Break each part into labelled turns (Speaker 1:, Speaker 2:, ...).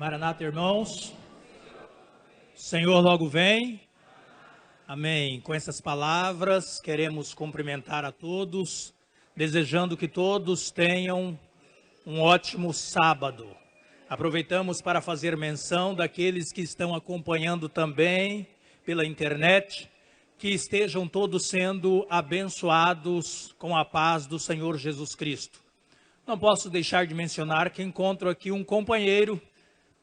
Speaker 1: Maranata, irmãos. O Senhor logo vem. Amém. Com essas palavras, queremos cumprimentar a todos, desejando que todos tenham um ótimo sábado. Aproveitamos para fazer menção daqueles que estão acompanhando também pela internet, que estejam todos sendo abençoados com a paz do Senhor Jesus Cristo. Não posso deixar de mencionar que encontro aqui um companheiro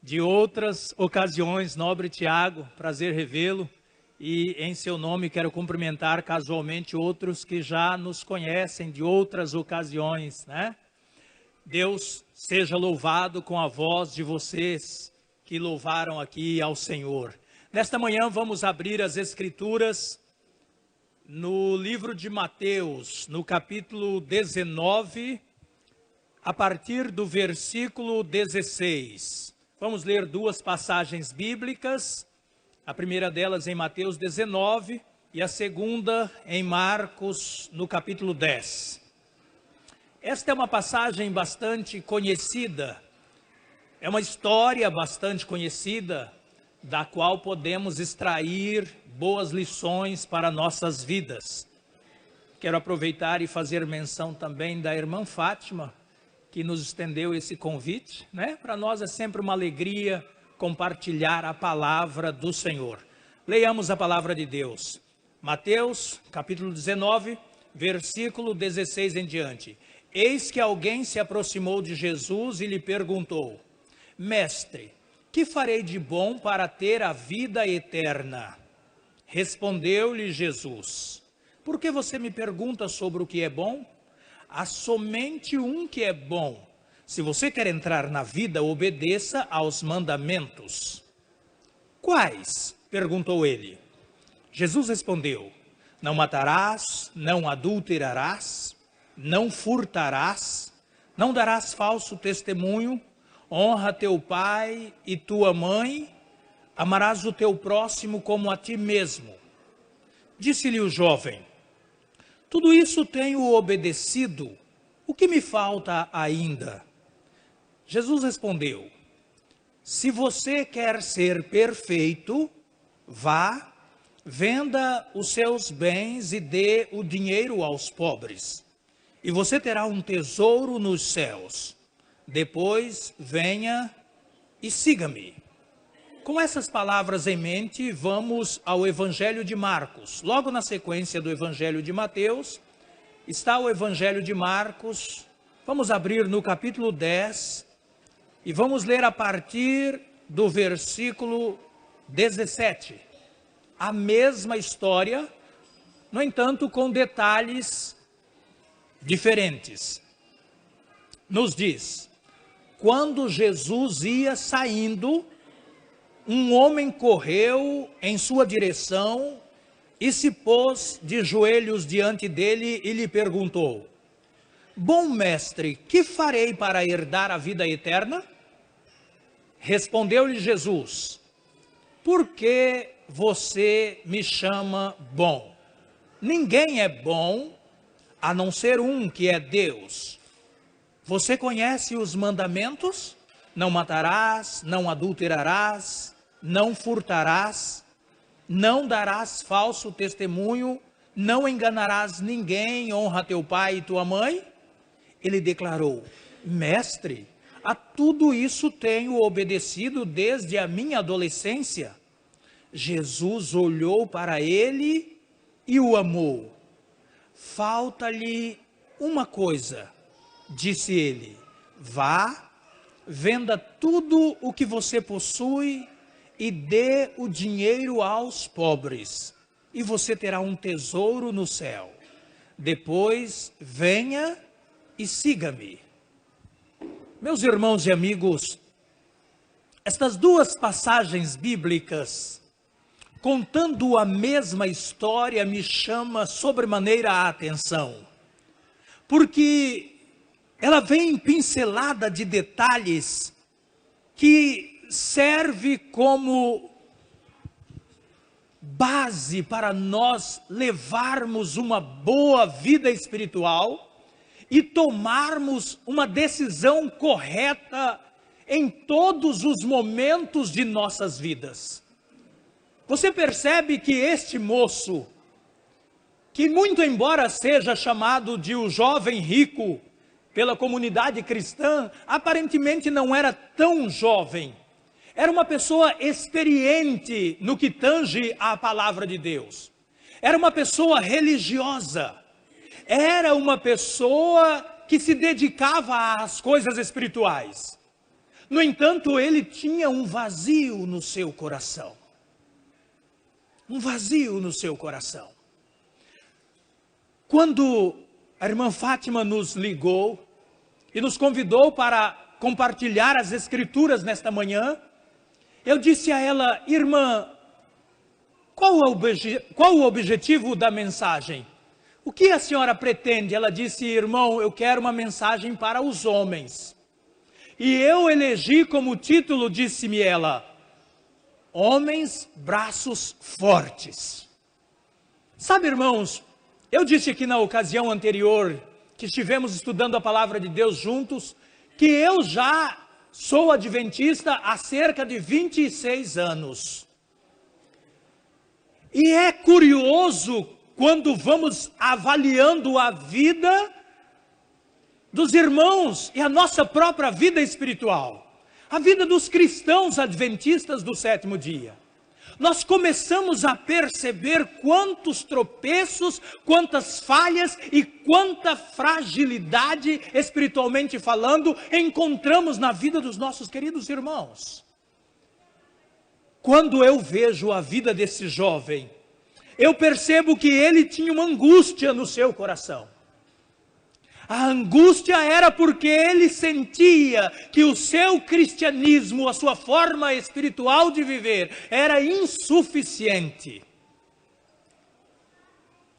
Speaker 1: de outras ocasiões, nobre Tiago, prazer revê-lo, e em seu nome quero cumprimentar casualmente outros que já nos conhecem de outras ocasiões, né? Deus seja louvado com a voz de vocês que louvaram aqui ao Senhor. Nesta manhã vamos abrir as Escrituras no livro de Mateus, no capítulo 19, a partir do versículo 16. Vamos ler duas passagens bíblicas, a primeira delas em Mateus 19 e a segunda em Marcos, no capítulo 10. Esta é uma passagem bastante conhecida, é uma história bastante conhecida, da qual podemos extrair boas lições para nossas vidas. Quero aproveitar e fazer menção também da irmã Fátima, que nos estendeu esse convite, né? Para nós é sempre uma alegria compartilhar a palavra do Senhor. Leiamos a palavra de Deus. Mateus, capítulo 19, versículo 16 em diante. Eis que alguém se aproximou de Jesus e lhe perguntou: Mestre, que farei de bom para ter a vida eterna? Respondeu-lhe Jesus: Por que você me pergunta sobre o que é bom? Há somente um que é bom. Se você quer entrar na vida, obedeça aos mandamentos. Quais? Perguntou ele. Jesus respondeu: Não matarás, não adulterarás, não furtarás, não darás falso testemunho, honra teu pai e tua mãe, amarás o teu próximo como a ti mesmo. Disse-lhe o jovem: Tudo isso tenho obedecido, o que me falta ainda? Jesus respondeu: Se você quer ser perfeito, vá, venda os seus bens e dê o dinheiro aos pobres, e você terá um tesouro nos céus. Depois venha e siga-me. Com essas palavras em mente, vamos ao Evangelho de Marcos. Logo na sequência do Evangelho de Mateus, está o Evangelho de Marcos. Vamos abrir no capítulo 10 e vamos ler a partir do versículo 17. A mesma história, no entanto, com detalhes diferentes. Nos diz: quando Jesus ia saindo, um homem correu em sua direção e se pôs de joelhos diante dele e lhe perguntou: Bom mestre, que farei para herdar a vida eterna? Respondeu-lhe Jesus: Por que você me chama bom? Ninguém é bom a não ser um, que é Deus. Você conhece os mandamentos? Não matarás, não adulterarás, não furtarás, não darás falso testemunho, não enganarás ninguém, honra teu pai e tua mãe. Ele declarou: Mestre, a tudo isso tenho obedecido desde a minha adolescência. Jesus olhou para ele e o amou. Falta-lhe uma coisa, disse ele: vá, venda tudo o que você possui e dê o dinheiro aos pobres, e você terá um tesouro no céu. Depois venha e siga-me. Meus irmãos e amigos, estas duas passagens bíblicas, contando a mesma história, me chama sobremaneira a atenção, porque ela vem pincelada de detalhes que serve como base para nós levarmos uma boa vida espiritual e tomarmos uma decisão correta em todos os momentos de nossas vidas. Você percebe que este moço, que muito embora seja chamado de o jovem rico pela comunidade cristã, aparentemente não era tão jovem. Era uma pessoa experiente no que tange à palavra de Deus. Era uma pessoa religiosa. Era uma pessoa que se dedicava às coisas espirituais. No entanto, ele tinha um vazio no seu coração. Um vazio no seu coração. Quando a irmã Fátima nos ligou e nos convidou para compartilhar as escrituras nesta manhã, eu disse a ela: irmã, qual o objetivo da mensagem? O que a senhora pretende? Ela disse: irmão, eu quero uma mensagem para os homens. E eu elegi como título, disse-me ela, Homens Braços Fortes. Sabe, irmãos, eu disse aqui na ocasião anterior, que estivemos estudando a palavra de Deus juntos, que eu já sou adventista há cerca de 26 anos. E é curioso quando vamos avaliando a vida dos irmãos e a nossa própria vida espiritual, a vida dos cristãos adventistas do sétimo dia. Nós começamos a perceber quantos tropeços, quantas falhas e quanta fragilidade, espiritualmente falando, encontramos na vida dos nossos queridos irmãos. Quando eu vejo a vida desse jovem, eu percebo que ele tinha uma angústia no seu coração. A angústia era porque ele sentia que o seu cristianismo, a sua forma espiritual de viver, era insuficiente.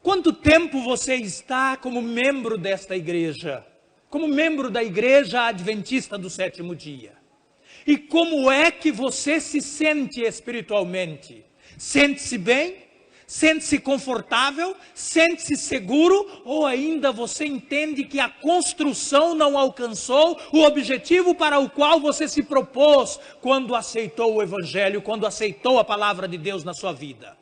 Speaker 1: Quanto tempo você está como membro desta igreja? Como membro da igreja adventista do sétimo dia? E como é que você se sente espiritualmente? Sente-se bem? Sente-se confortável? Sente-se seguro? Ou ainda você entende que a construção não alcançou o objetivo para o qual você se propôs quando aceitou o Evangelho, quando aceitou a palavra de Deus na sua vida?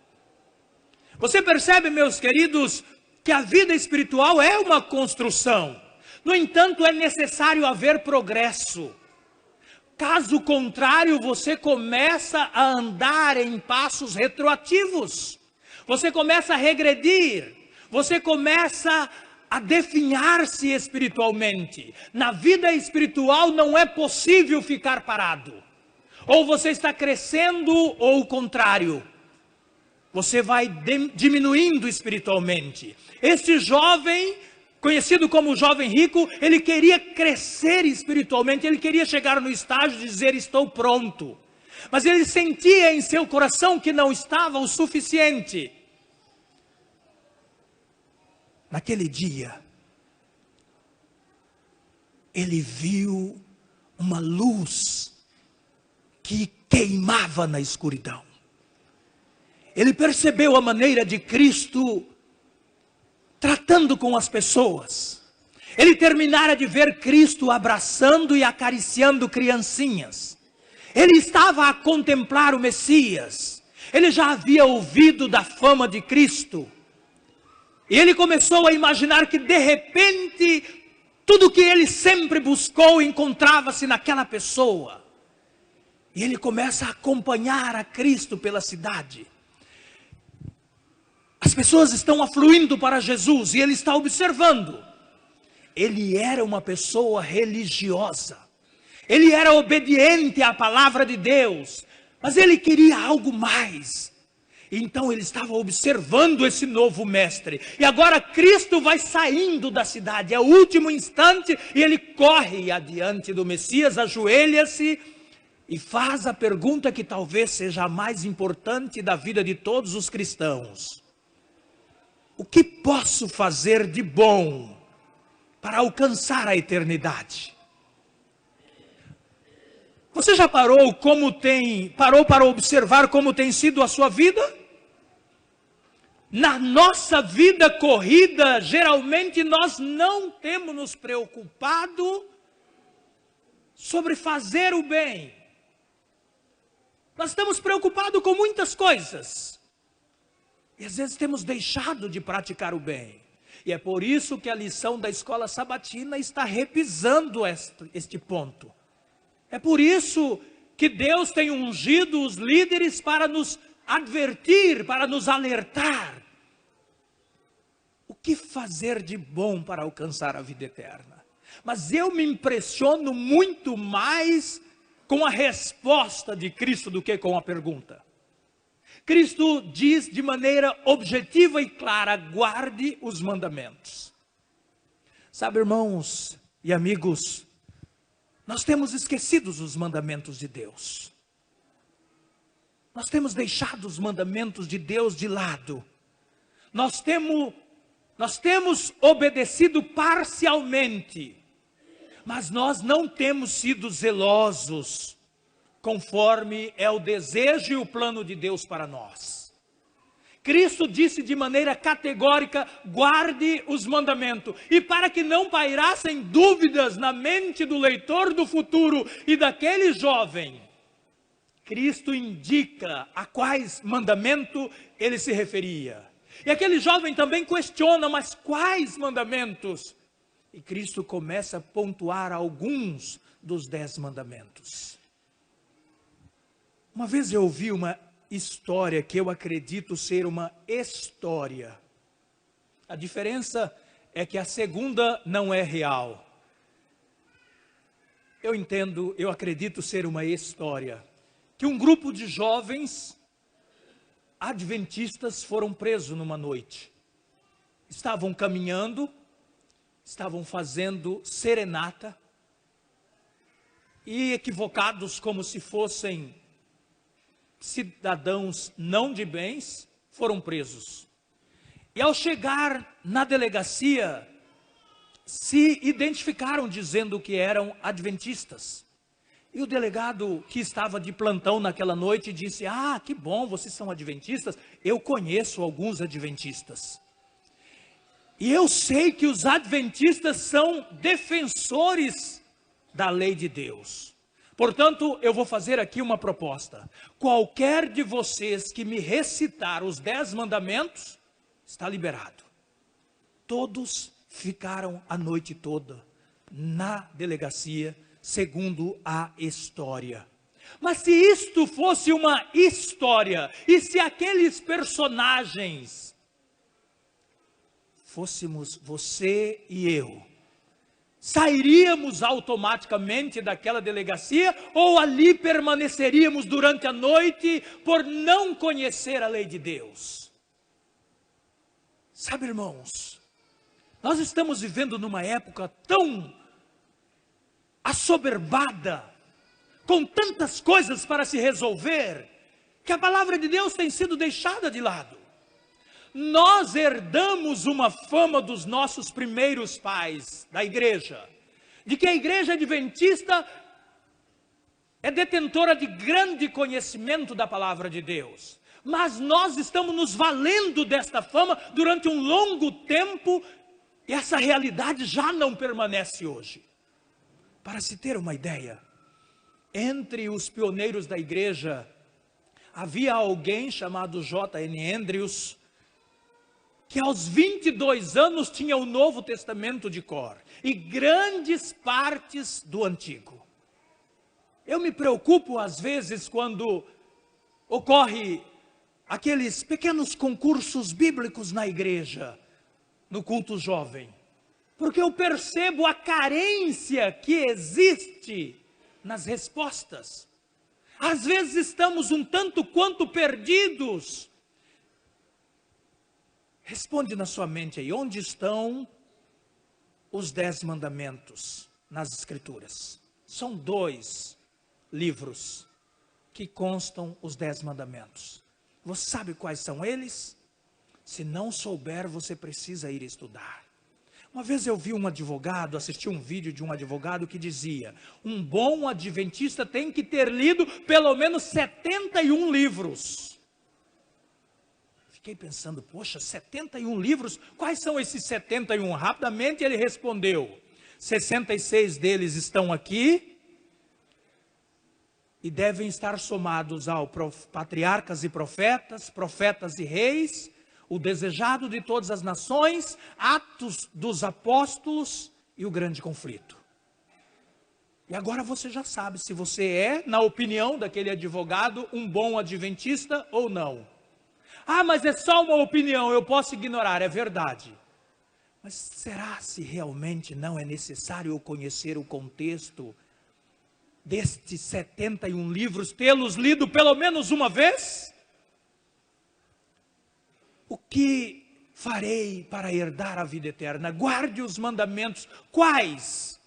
Speaker 1: Você percebe, meus queridos, que a vida espiritual é uma construção. No entanto, é necessário haver progresso. Caso contrário, você começa a andar em passos retroativos. Você começa a regredir, você começa a definhar-se espiritualmente. Na vida espiritual não é possível ficar parado. Ou você está crescendo ou o contrário. Você vai diminuindo espiritualmente. Este jovem, conhecido como o jovem rico, ele queria crescer espiritualmente, ele queria chegar no estágio de dizer: estou pronto. Mas ele sentia em seu coração que não estava o suficiente. Naquele dia, ele viu uma luz que queimava na escuridão. Ele percebeu a maneira de Cristo tratando com as pessoas. Ele terminara de ver Cristo abraçando e acariciando criancinhas. Ele estava a contemplar o Messias. Ele já havia ouvido da fama de Cristo. E ele começou a imaginar que de repente, tudo que ele sempre buscou encontrava-se naquela pessoa. E ele começa a acompanhar a Cristo pela cidade. As pessoas estão afluindo para Jesus e ele está observando. Ele era uma pessoa religiosa. Ele era obediente à palavra de Deus. Mas ele queria algo mais. Então ele estava observando esse novo mestre. E agora Cristo vai saindo da cidade. É o último instante e ele corre adiante do Messias, ajoelha-se e faz a pergunta que talvez seja a mais importante da vida de todos os cristãos. O que posso fazer de bom para alcançar a eternidade? Você já parou para observar como tem sido a sua vida? Na nossa vida corrida, geralmente nós não temos nos preocupado sobre fazer o bem. Nós estamos preocupados com muitas coisas. E às vezes temos deixado de praticar o bem. E é por isso que a lição da escola sabatina está repisando este ponto. É por isso que Deus tem ungido os líderes para nos advertir, para nos alertar. O que fazer de bom para alcançar a vida eterna? Mas eu me impressiono muito mais com a resposta de Cristo do que com a pergunta. Cristo diz de maneira objetiva e clara: guarde os mandamentos. Sabe, irmãos e amigos, nós temos esquecido os mandamentos de Deus. Nós temos deixado os mandamentos de Deus de lado. Nós temos obedecido parcialmente, mas nós não temos sido zelosos, conforme é o desejo e o plano de Deus para nós. Cristo disse de maneira categórica: guarde os mandamentos. E para que não pairassem dúvidas na mente do leitor do futuro e daquele jovem, Cristo indica a quais mandamento ele se referia. E aquele jovem também questiona: mas quais mandamentos? E Cristo começa a pontuar alguns dos 10 mandamentos. Uma vez eu ouvi uma história que eu acredito ser uma história. A diferença é que a segunda não é real. Eu acredito ser uma história. Que um grupo de jovens adventistas foram presos numa noite. Estavam caminhando, estavam fazendo serenata, e equivocados como se fossem cidadãos não de bens, foram presos. E ao chegar na delegacia, se identificaram dizendo que eram adventistas. E o delegado que estava de plantão naquela noite disse: ah, que bom, vocês são adventistas, eu conheço alguns adventistas. E eu sei que os adventistas são defensores da lei de Deus. Portanto, eu vou fazer aqui uma proposta. Qualquer de vocês que me recitar os 10 mandamentos, está liberado. Todos ficaram a noite toda na delegacia, segundo a história. Mas se isto fosse uma história, e se aqueles personagens fôssemos você e eu, sairíamos automaticamente daquela delegacia ou ali permaneceríamos durante a noite por não conhecer a lei de Deus? Sabe, irmãos, nós estamos vivendo numa época tão assoberbada, com tantas coisas para se resolver, que a palavra de Deus tem sido deixada de lado. Nós herdamos uma fama dos nossos primeiros pais, da igreja, de que a igreja adventista é detentora de grande conhecimento da palavra de Deus. Mas nós estamos nos valendo desta fama durante um longo tempo, e essa realidade já não permanece hoje. Para se ter uma ideia, entre os pioneiros da igreja, havia alguém chamado J.N. Andrews, que aos 22 anos tinha o Novo Testamento de cor, e grandes partes do Antigo. Eu me preocupo às vezes quando ocorre aqueles pequenos concursos bíblicos na igreja, no culto jovem, porque eu percebo a carência que existe nas respostas. Às vezes estamos um tanto quanto perdidos. Responde na sua mente aí, onde estão os 10 mandamentos nas Escrituras? São 2 livros que constam os 10 mandamentos. Você sabe quais são eles? Se não souber, você precisa ir estudar. Uma vez eu vi um advogado, assisti um vídeo de um advogado que dizia: um bom adventista tem que ter lido pelo menos 71 livros. Fiquei pensando, poxa, 71 livros, quais são esses 71? Rapidamente ele respondeu: 66 deles estão aqui, e devem estar somados ao patriarcas e profetas, profetas e reis, o desejado de todas as nações, Atos dos Apóstolos e o grande conflito. E agora você já sabe se você é, na opinião daquele advogado, um bom adventista ou não. Ah, mas é só uma opinião, eu posso ignorar, é verdade. Mas será se realmente não é necessário eu conhecer o contexto destes 71 livros, tê-los lido pelo menos uma vez? O que farei para herdar a vida eterna? Guarde os mandamentos. Quais?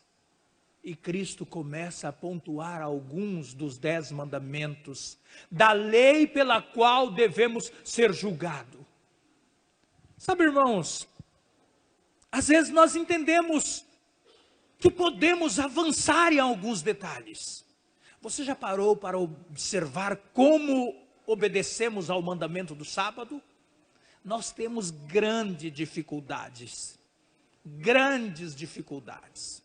Speaker 1: E Cristo começa a pontuar alguns dos 10 mandamentos da lei pela qual devemos ser julgados. Sabe, irmãos, às vezes nós entendemos que podemos avançar em alguns detalhes. Você já parou para observar como obedecemos ao mandamento do sábado? Nós temos grandes dificuldades. Grandes dificuldades.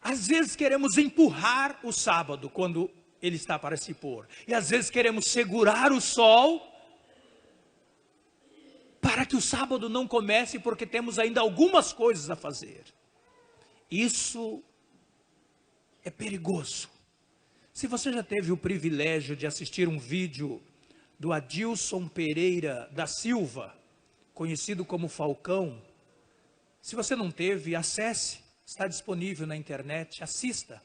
Speaker 1: Às vezes queremos empurrar o sábado quando ele está para se pôr. E às vezes queremos segurar o sol para que o sábado não comece, porque temos ainda algumas coisas a fazer. Isso é perigoso. Se você já teve o privilégio de assistir um vídeo do Adilson Pereira da Silva, conhecido como Falcão, se você não teve, acesse, está disponível na internet, assista.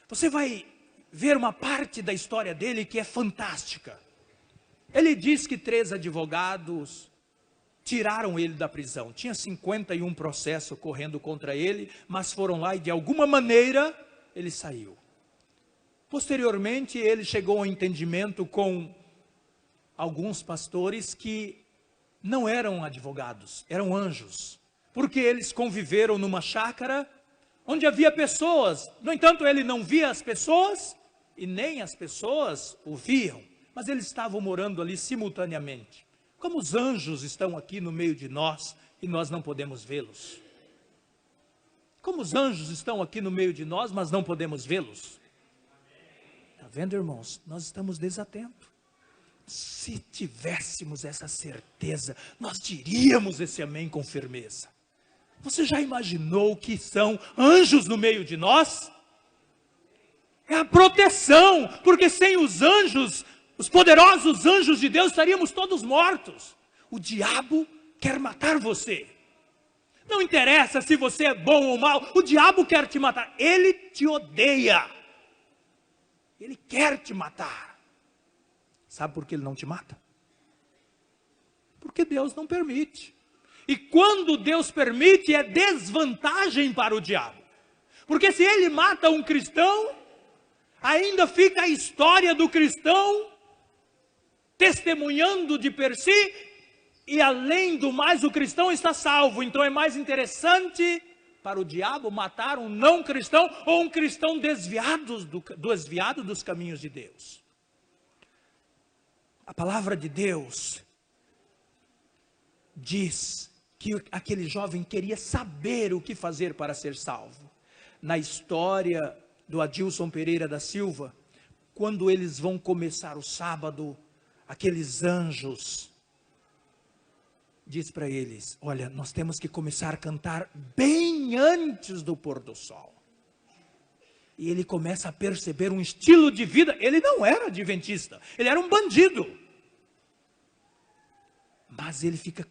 Speaker 1: Você vai ver uma parte da história dele que é fantástica. Ele diz que 3 advogados tiraram ele da prisão. Tinha 51 processos correndo contra ele, mas foram lá e de alguma maneira ele saiu. Posteriormente ele chegou ao entendimento com alguns pastores que não eram advogados, eram anjos. Porque eles conviveram numa chácara onde havia pessoas. No entanto, ele não via as pessoas e nem as pessoas o viam. Mas eles estavam morando ali simultaneamente. Como os anjos estão aqui no meio de nós e nós não podemos vê-los. Como os anjos estão aqui no meio de nós, mas não podemos vê-los. Está vendo, irmãos? Nós estamos desatentos. Se tivéssemos essa certeza, nós diríamos esse amém com firmeza. Você já imaginou que são anjos no meio de nós? É a proteção, porque sem os anjos, os poderosos anjos de Deus, estaríamos todos mortos. O diabo quer matar você. Não interessa se você é bom ou mal, o diabo quer te matar. Ele te odeia. Ele quer te matar. Sabe por que ele não te mata? Porque Deus não permite. E quando Deus permite, é desvantagem para o diabo. Porque se ele mata um cristão, ainda fica a história do cristão testemunhando de per si, e além do mais o cristão está salvo. Então é mais interessante para o diabo matar um não cristão ou um cristão desviado dos caminhos de Deus. A palavra de Deus diz que aquele jovem queria saber o que fazer para ser salvo. Na história do Adilson Pereira da Silva, quando eles vão começar o sábado, aqueles anjos diz para eles: olha, nós temos que começar a cantar bem antes do pôr do sol. E ele começa a perceber um estilo de vida. Ele não era adventista, ele era um bandido. Mas ele fica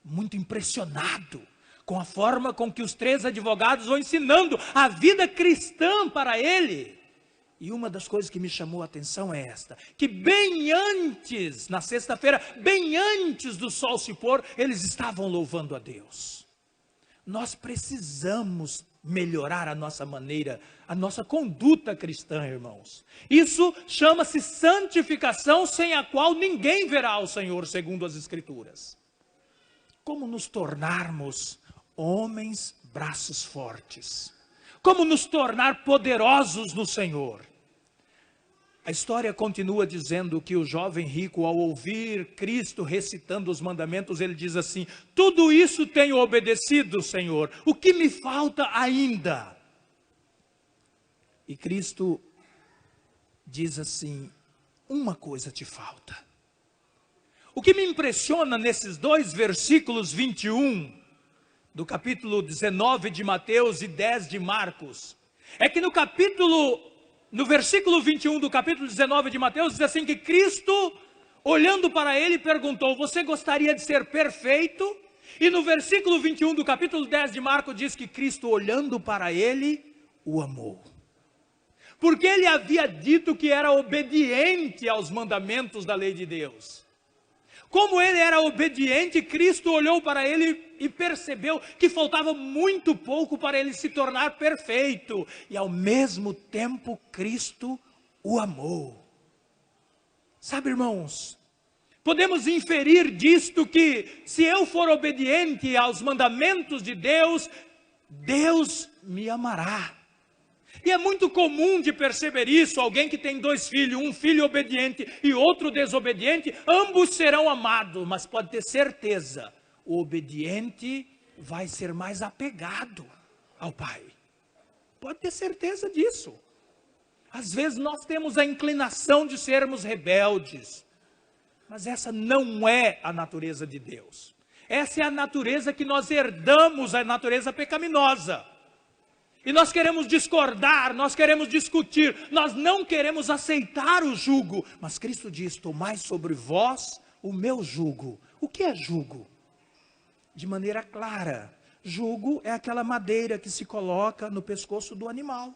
Speaker 1: muito impressionado com a forma com que os 3 advogados vão ensinando a vida cristã para ele. E uma das coisas que me chamou a atenção é esta: que bem antes, na sexta-feira, bem antes do sol se pôr, eles estavam louvando a Deus. Nós precisamos melhorar a nossa maneira, a nossa conduta cristã, irmãos. Isso chama-se santificação, sem a qual ninguém verá o Senhor, segundo as Escrituras. Como nos tornarmos homens braços fortes? Como nos tornar poderosos no Senhor? A história continua dizendo que o jovem rico, ao ouvir Cristo recitando os mandamentos, ele diz assim: tudo isso tenho obedecido, Senhor, o que me falta ainda? E Cristo diz assim: uma coisa te falta. O que me impressiona nesses dois versículos 21, do capítulo 19 de Mateus e 10 de Marcos, é que no versículo 21 do capítulo 19 de Mateus, diz assim que Cristo, olhando para ele, perguntou: você gostaria de ser perfeito? E no versículo 21 do capítulo 10 de Marcos, diz que Cristo, olhando para ele, o amou. Porque ele havia dito que era obediente aos mandamentos da lei de Deus. Como ele era obediente, Cristo olhou para ele e percebeu que faltava muito pouco para ele se tornar perfeito. E ao mesmo tempo, Cristo o amou. Sabe, irmãos, podemos inferir disto que se eu for obediente aos mandamentos de Deus, Deus me amará. E é muito comum de perceber isso, alguém que tem dois filhos, um filho obediente e outro desobediente, ambos serão amados, mas pode ter certeza, o obediente vai ser mais apegado ao pai. Pode ter certeza disso. Às vezes nós temos a inclinação de sermos rebeldes, mas essa não é a natureza de Deus. Essa é a natureza que nós herdamos, a natureza pecaminosa. E nós queremos discordar, nós queremos discutir, nós não queremos aceitar o jugo. Mas Cristo diz: tomai sobre vós o meu jugo. O que é jugo? De maneira clara, jugo é aquela madeira que se coloca no pescoço do animal.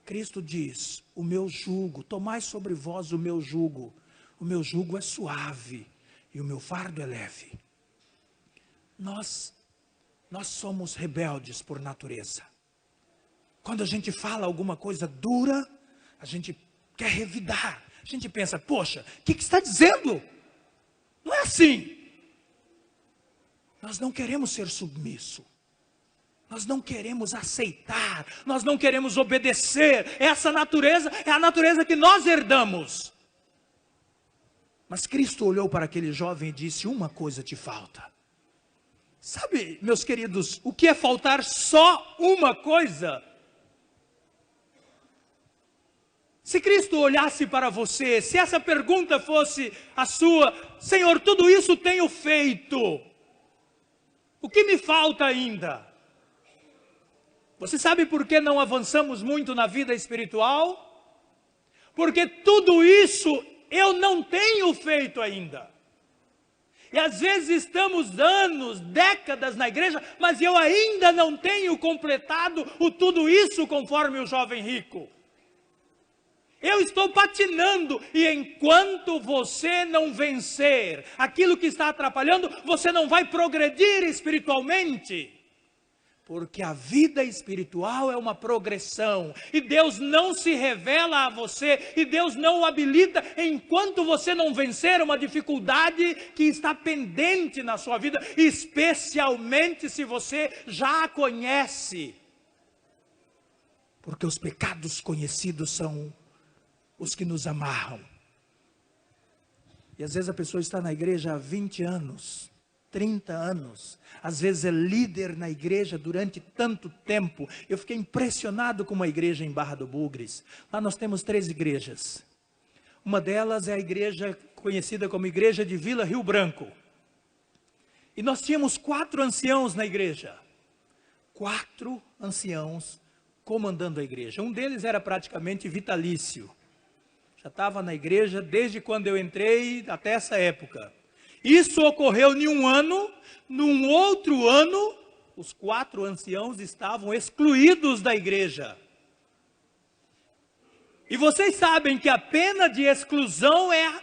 Speaker 1: Cristo diz: o meu jugo, tomai sobre vós o meu jugo. O meu jugo é suave e o meu fardo é leve. Nós somos rebeldes por natureza. Quando a gente fala alguma coisa dura, a gente quer revidar. A gente pensa: poxa, o que está dizendo? Não é assim. Nós não queremos ser submisso. Nós não queremos aceitar. Nós não queremos obedecer. Essa natureza é a natureza que nós herdamos. Mas Cristo olhou para aquele jovem e disse: uma coisa te falta. Sabe, meus queridos, o que é faltar só uma coisa? Se Cristo olhasse para você, se essa pergunta fosse a sua: Senhor, tudo isso tenho feito, o que me falta ainda? Você sabe por que não avançamos muito na vida espiritual? Porque tudo isso eu não tenho feito ainda. E às vezes estamos anos, décadas na igreja, mas eu ainda não tenho completado o tudo isso conforme o jovem rico. Eu estou patinando, e enquanto você não vencer aquilo que está atrapalhando, você não vai progredir espiritualmente. Porque a vida espiritual é uma progressão, e Deus não se revela a você, e Deus não o habilita enquanto você não vencer uma dificuldade que está pendente na sua vida, especialmente se você já a conhece. Porque os pecados conhecidos são os que nos amarram. E às vezes a pessoa está na igreja há 20 anos, 30 anos, às vezes é líder na igreja durante tanto tempo. Eu fiquei impressionado com uma igreja em Barra do Bugres. Lá nós temos 3 igrejas. Uma delas é a igreja conhecida como Igreja de Vila Rio Branco. E nós tínhamos 4 anciãos na igreja. 4 anciãos comandando a igreja. Um deles era praticamente vitalício. Já estava na igreja desde quando eu entrei até essa época. Isso ocorreu em um ano. Num outro ano, os 4 anciãos estavam excluídos da igreja. E vocês sabem que a pena de exclusão é a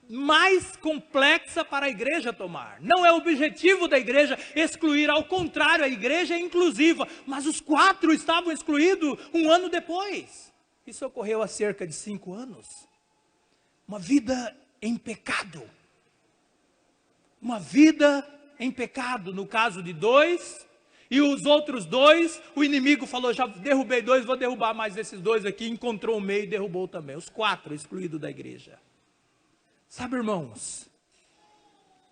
Speaker 1: mais complexa para a igreja tomar. Não é o objetivo da igreja excluir, ao contrário, a igreja é inclusiva. Mas os 4 estavam excluídos um ano depois. Isso ocorreu há cerca de 5 anos. Uma vida em pecado. Uma vida em pecado, no caso de 2, e os outros 2, o inimigo falou: já derrubei 2, vou derrubar mais esses 2 aqui, encontrou o meio e derrubou também. Os 4 excluídos da igreja. Sabe, irmãos,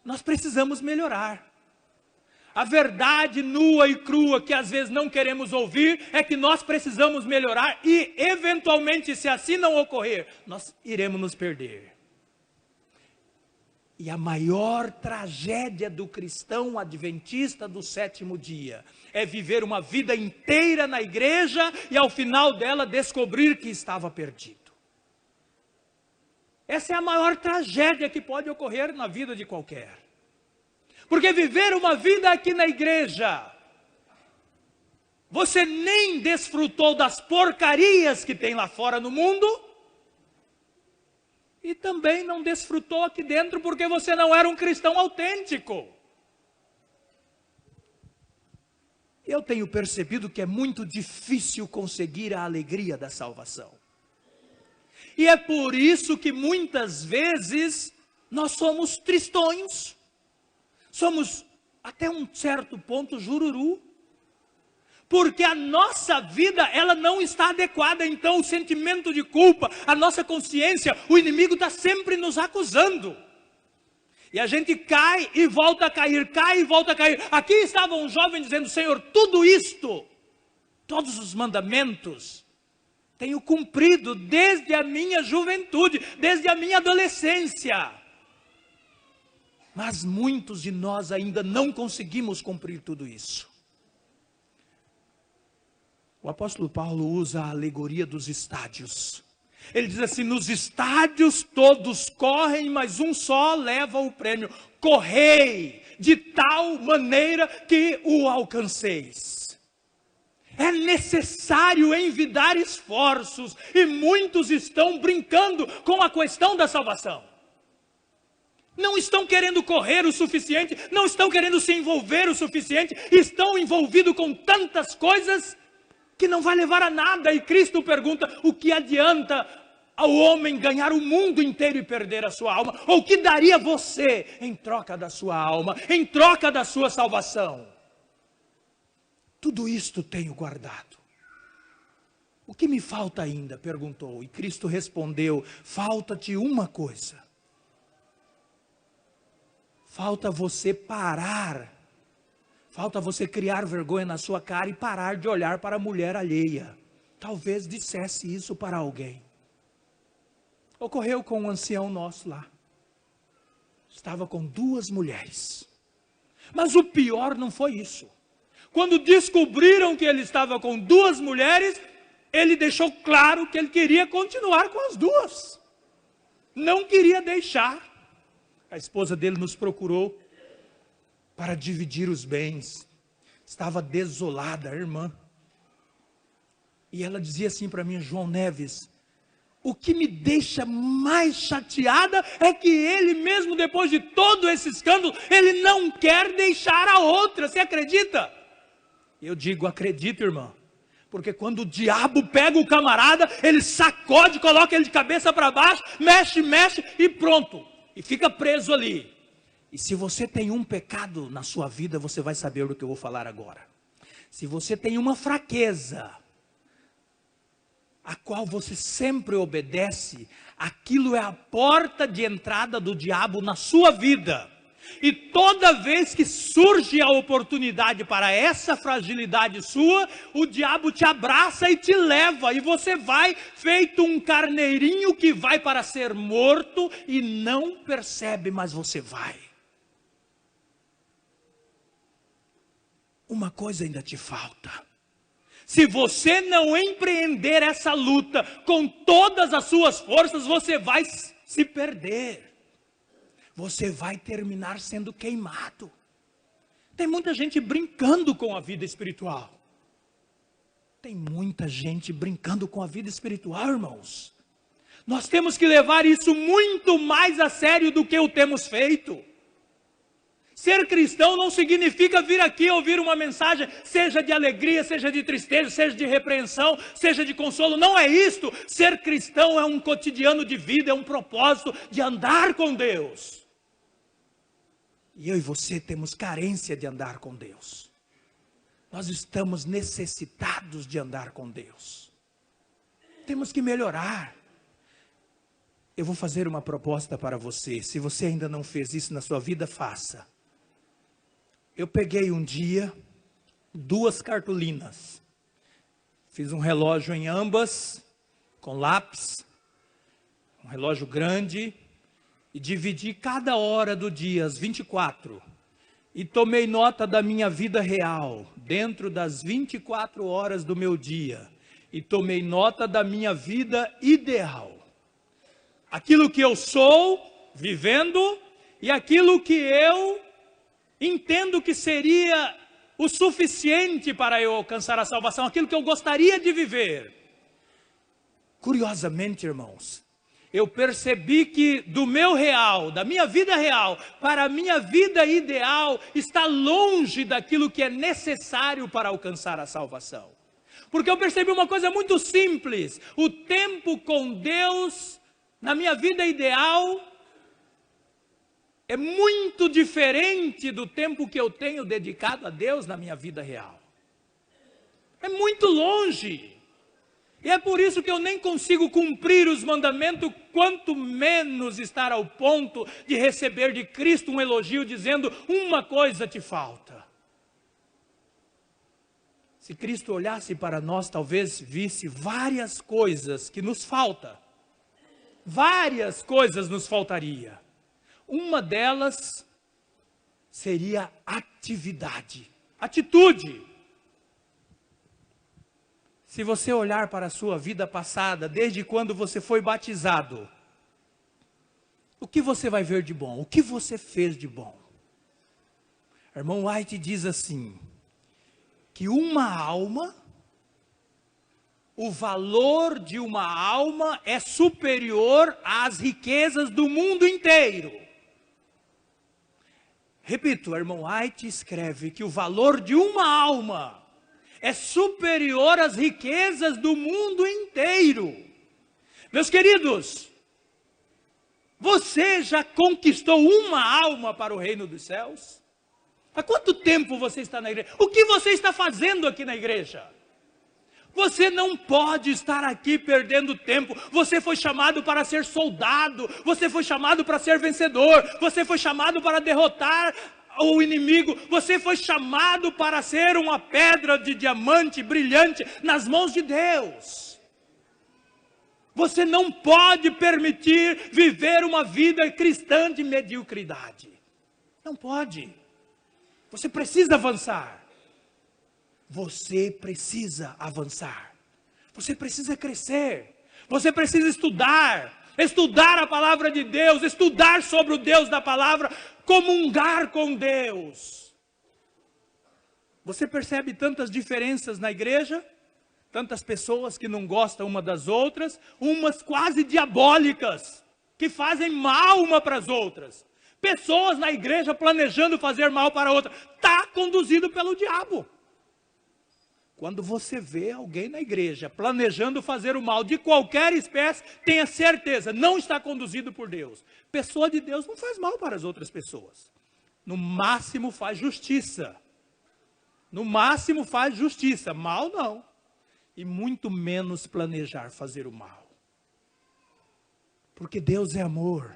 Speaker 1: nós precisamos melhorar. A verdade nua e crua que às vezes não queremos ouvir é que nós precisamos melhorar e, eventualmente, se assim não ocorrer, nós iremos nos perder. E a maior tragédia do cristão adventista do sétimo dia é viver uma vida inteira na igreja e ao final dela descobrir que estava perdido. Essa é a maior tragédia que pode ocorrer na vida de qualquer. Porque viver uma vida aqui na igreja, você nem desfrutou das porcarias que tem lá fora no mundo, e também não desfrutou aqui dentro porque você não era um cristão autêntico. Eu tenho percebido que é muito difícil conseguir a alegria da salvação. E é por isso que muitas vezes nós somos tristonhos. Somos, até um certo ponto, jururu. Porque a nossa vida, ela não está adequada. Então o sentimento de culpa, a nossa consciência, o inimigo está sempre nos acusando. E a gente cai e volta a cair, cai e volta a cair. Aqui estava um jovem dizendo: Senhor, tudo isto, todos os mandamentos, tenho cumprido desde a minha juventude, desde a minha adolescência. Mas muitos de nós ainda não conseguimos cumprir tudo isso. O apóstolo Paulo usa a alegoria dos estádios. Ele diz assim: nos estádios todos correm, mas um só leva o prêmio. Correi de tal maneira que o alcanceis. É necessário envidar esforços, e muitos estão brincando com a questão da salvação. Não estão querendo correr o suficiente, não estão querendo se envolver o suficiente, estão envolvidos com tantas coisas que não vai levar a nada. E Cristo pergunta: o que adianta ao homem ganhar o mundo inteiro e perder a sua alma? Ou o que daria você em troca da sua alma, em troca da sua salvação? Tudo isto tenho guardado. O que me falta ainda? Perguntou. E Cristo respondeu: falta-te uma coisa. Falta você parar. Falta você criar vergonha na sua cara e parar de olhar para a mulher alheia. Talvez dissesse isso para alguém. Ocorreu com um ancião nosso lá. Estava com 2 mulheres. Mas o pior não foi isso. Quando descobriram que ele estava com 2 mulheres, ele deixou claro que ele queria continuar com as 2. Não queria deixar. A esposa dele nos procurou para dividir os bens. Estava desolada a irmã. E ela dizia assim para mim: João Neves, o que me deixa mais chateada é que ele mesmo, depois de todo esse escândalo, ele não quer deixar a outra. Você acredita? Eu digo: acredito, irmã. Porque quando o diabo pega o camarada, ele sacode, coloca ele de cabeça para baixo, mexe e pronto. E fica preso ali. E se você tem um pecado na sua vida, você vai saber do que eu vou falar agora. Se você tem uma fraqueza, a qual você sempre obedece, aquilo é a porta de entrada do diabo na sua vida. E toda vez que surge a oportunidade para essa fragilidade sua, o diabo te abraça e te leva, e você vai feito um carneirinho que vai para ser morto e não percebe, mas você vai. Uma coisa ainda te falta. Se você não empreender essa luta com todas as suas forças, você vai se perder. Você vai terminar sendo queimado. Tem muita gente brincando com a vida espiritual. Tem muita gente brincando com a vida espiritual, irmãos. Nós temos que levar isso muito mais a sério do que o temos feito. Ser cristão não significa vir aqui ouvir uma mensagem, seja de alegria, seja de tristeza, seja de repreensão, seja de consolo. Não é isto. Ser cristão é um cotidiano de vida, é um propósito de andar com Deus. E eu e você temos carência de andar com Deus. Nós estamos necessitados de andar com Deus. Temos que melhorar. Eu vou fazer uma proposta para você. Se você ainda não fez isso na sua vida, faça. Eu peguei um dia 2 cartolinas, fiz um relógio em ambas, com lápis, um relógio grande, e dividi cada hora do dia, as 24, e tomei nota da minha vida real, dentro das 24 horas do meu dia, e tomei nota da minha vida ideal. Aquilo que eu sou, vivendo, e aquilo que eu entendo que seria o suficiente para eu alcançar a salvação, aquilo que eu gostaria de viver. Curiosamente, irmãos, eu percebi que do meu real, da minha vida real, para a minha vida ideal, está longe daquilo que é necessário para alcançar a salvação. Porque eu percebi uma coisa muito simples: o tempo com Deus, na minha vida ideal, é muito diferente do tempo que eu tenho dedicado a Deus na minha vida real. É muito longe. E é por isso que eu nem consigo cumprir os mandamentos, quanto menos estar ao ponto de receber de Cristo um elogio dizendo: uma coisa te falta. Se Cristo olhasse para nós, talvez visse várias coisas que nos faltam. Várias coisas nos faltaria. Uma delas seria atividade, atitude. Se você olhar para a sua vida passada, desde quando você foi batizado, o que você vai ver de bom? O que você fez de bom? Irmão White diz assim, que uma alma, o valor de uma alma é superior às riquezas do mundo inteiro. Repito, o irmão White escreve que o valor de uma alma é superior às riquezas do mundo inteiro. Meus queridos, você já conquistou uma alma para o reino dos céus? Há quanto tempo você está na igreja? O que você está fazendo aqui na igreja? Você não pode estar aqui perdendo tempo. Você foi chamado para ser soldado. Você foi chamado para ser vencedor. Você foi chamado para derrotar o inimigo. Você foi chamado para ser uma pedra de diamante brilhante nas mãos de Deus. Você não pode permitir viver uma vida cristã de mediocridade. Não pode. Você precisa avançar. Você precisa avançar. Você precisa crescer. Você precisa estudar. Estudar a palavra de Deus. Estudar sobre o Deus da palavra. Comungar com Deus. Você percebe tantas diferenças na igreja? Tantas pessoas que não gostam uma das outras. Umas quase diabólicas. Que fazem mal uma para as outras. Pessoas na igreja planejando fazer mal para outra. Está conduzido pelo diabo. Quando você vê alguém na igreja planejando fazer o mal de qualquer espécie, tenha certeza, não está conduzido por Deus. Pessoa de Deus não faz mal para as outras pessoas. No máximo faz justiça. No máximo faz justiça, mal não. E muito menos planejar fazer o mal. Porque Deus é amor.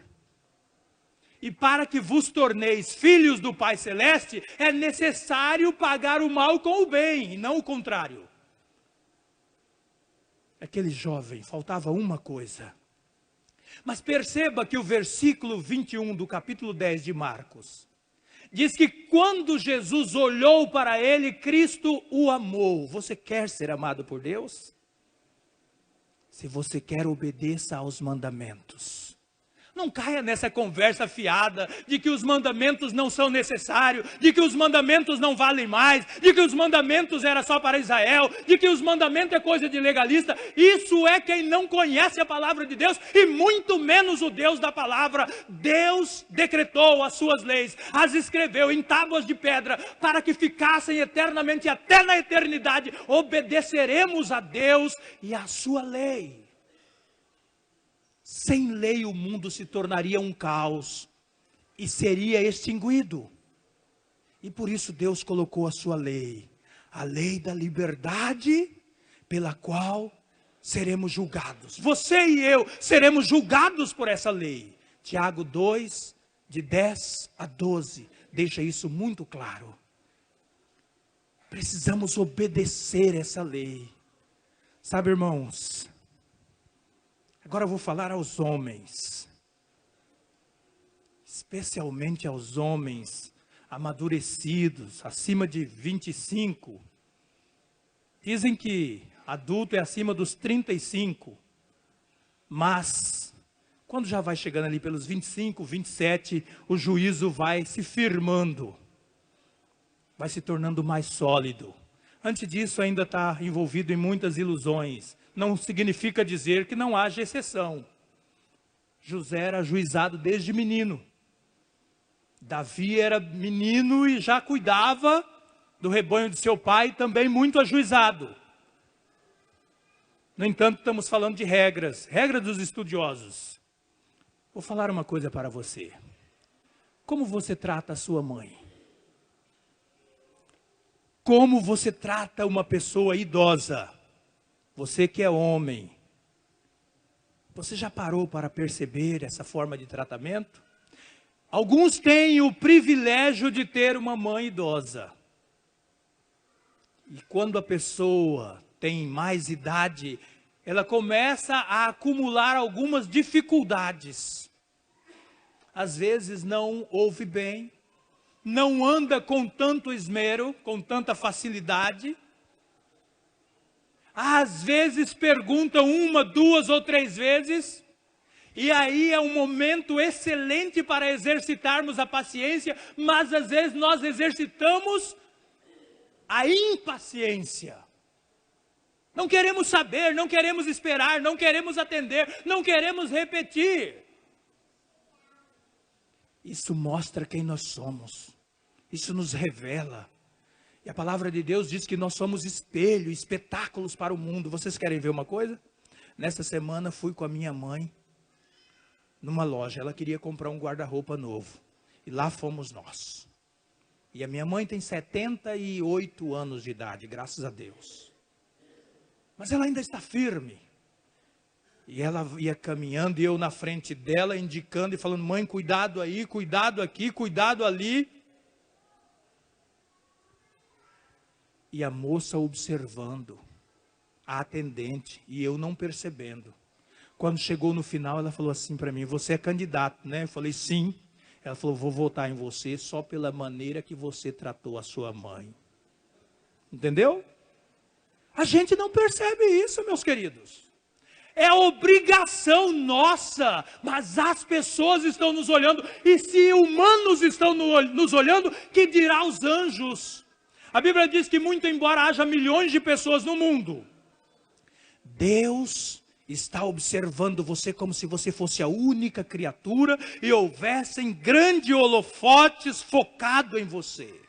Speaker 1: E para que vos torneis filhos do Pai Celeste, é necessário pagar o mal com o bem, e não o contrário. Aquele jovem, faltava uma coisa. Mas perceba que o versículo 21 do capítulo 10 de Marcos, diz que quando Jesus olhou para ele, Cristo o amou. Você quer ser amado por Deus? Se você quer, obedeça aos mandamentos. Não caia nessa conversa fiada de que os mandamentos não são necessários, de que os mandamentos não valem mais, de que os mandamentos era só para Israel, de que os mandamentos é coisa de legalista. Isso é quem não conhece a palavra de Deus e muito menos o Deus da palavra. Deus decretou as suas leis, as escreveu em tábuas de pedra para que ficassem eternamente, até na eternidade. Obedeceremos a Deus e a sua lei. Sem lei o mundo se tornaria um caos e seria extinguido. E por isso Deus colocou a sua lei, a lei da liberdade pela qual seremos julgados. Você e eu seremos julgados por essa lei. Tiago 2, de 10 a 12, deixa isso muito claro. Precisamos obedecer essa lei. Sabe, irmãos, agora eu vou falar aos homens, especialmente aos homens amadurecidos, acima de 25. Dizem que adulto é acima dos 35, mas quando já vai chegando ali pelos 25, 27, o juízo vai se firmando, vai se tornando mais sólido. Antes disso ainda está envolvido em muitas ilusões. Não significa dizer que não haja exceção. José era ajuizado desde menino. Davi era menino e já cuidava do rebanho de seu pai, também muito ajuizado. No entanto, estamos falando de regras dos estudiosos. Vou falar uma coisa para você. Como você trata a sua mãe? Como você trata uma pessoa idosa? Você que é homem. Você já parou para perceber essa forma de tratamento? Alguns têm o privilégio de ter uma mãe idosa. E quando a pessoa tem mais idade, ela começa a acumular algumas dificuldades. Às vezes não ouve bem, não anda com tanto esmero, com tanta facilidade. Às vezes pergunta 1, 2 ou 3 vezes. E aí é um momento excelente para exercitarmos a paciência, mas às vezes nós exercitamos a impaciência. Não queremos saber, não queremos esperar, não queremos atender, não queremos repetir. Isso mostra quem nós somos. Isso nos revela. E a palavra de Deus diz que nós somos espelho, espetáculos para o mundo. Vocês querem ver uma coisa? Nesta semana fui com a minha mãe numa loja. Ela queria comprar um guarda-roupa novo. E lá fomos nós. E a minha mãe tem 78 anos de idade, graças a Deus. Mas ela ainda está firme. E ela ia caminhando e eu na frente dela, indicando e falando: mãe, cuidado aí, cuidado aqui, cuidado ali. E a moça observando, a atendente, e eu não percebendo. Quando chegou no final, ela falou assim para mim: você é candidato, né? Eu falei: sim. Ela falou: vou votar em você só pela maneira que você tratou a sua mãe. Entendeu? A gente não percebe isso, meus queridos. É obrigação nossa, mas as pessoas estão nos olhando, e se humanos estão nos olhando, que dirá os anjos? A Bíblia diz que muito embora haja milhões de pessoas no mundo, Deus está observando você como se você fosse a única criatura e houvessem grandes holofotes focado em você.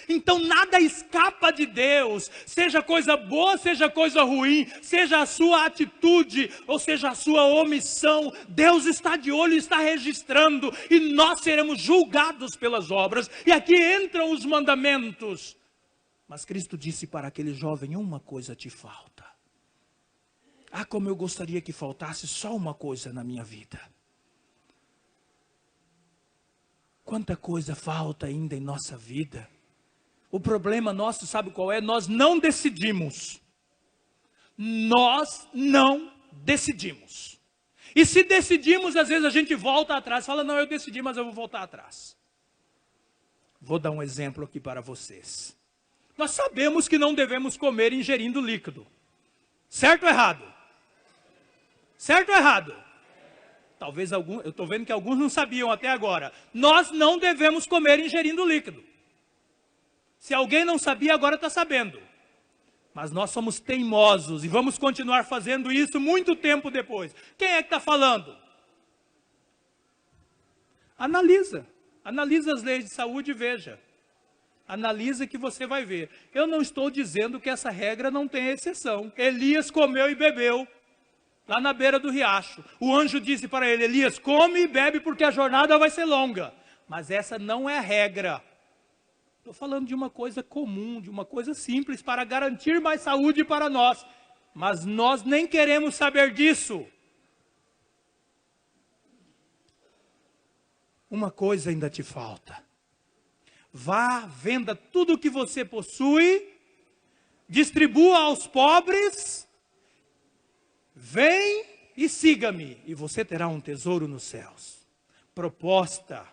Speaker 1: Então nada escapa de Deus, seja coisa boa, seja coisa ruim, seja a sua atitude, ou seja a sua omissão, Deus está de olho, está registrando, e nós seremos julgados pelas obras. E aqui entram os mandamentos. Mas Cristo disse para aquele jovem: uma coisa te falta. Ah, como eu gostaria que faltasse só uma coisa na minha vida. Quanta coisa falta ainda em nossa vida. O problema nosso, sabe qual é? Nós não decidimos. Nós não decidimos. E se decidimos, às vezes a gente volta atrás. Fala: não, eu decidi, mas eu vou voltar atrás. Vou dar um exemplo aqui para vocês. Nós sabemos que não devemos comer ingerindo líquido. Certo ou errado? Certo ou errado? Talvez alguns, eu estou vendo que alguns não sabiam até agora. Nós não devemos comer ingerindo líquido. Se alguém não sabia, agora está sabendo. Mas nós somos teimosos e vamos continuar fazendo isso muito tempo depois. Quem é que está falando? Analisa as leis de saúde e veja. Analisa que você vai ver. Eu não estou dizendo que essa regra não tem exceção. Elias comeu e bebeu lá na beira do riacho. O anjo disse para ele: Elias, come e bebe porque a jornada vai ser longa. Mas essa não é a regra. Estou falando de uma coisa comum, de uma coisa simples para garantir mais saúde para nós. Mas nós nem queremos saber disso. Uma coisa ainda te falta. Vá, venda tudo o que você possui distribua aos pobres, vem e siga-me, e você terá um tesouro nos céus. Proposta.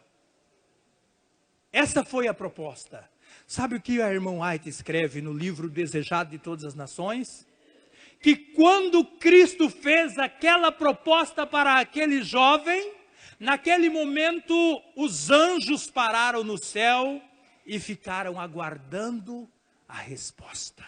Speaker 1: Essa foi a proposta. Sabe o que a irmã White escreve no livro Desejado de Todas as Nações? Que quando Cristo fez aquela proposta para aquele jovem, naquele momento os anjos pararam no céu e ficaram aguardando a resposta.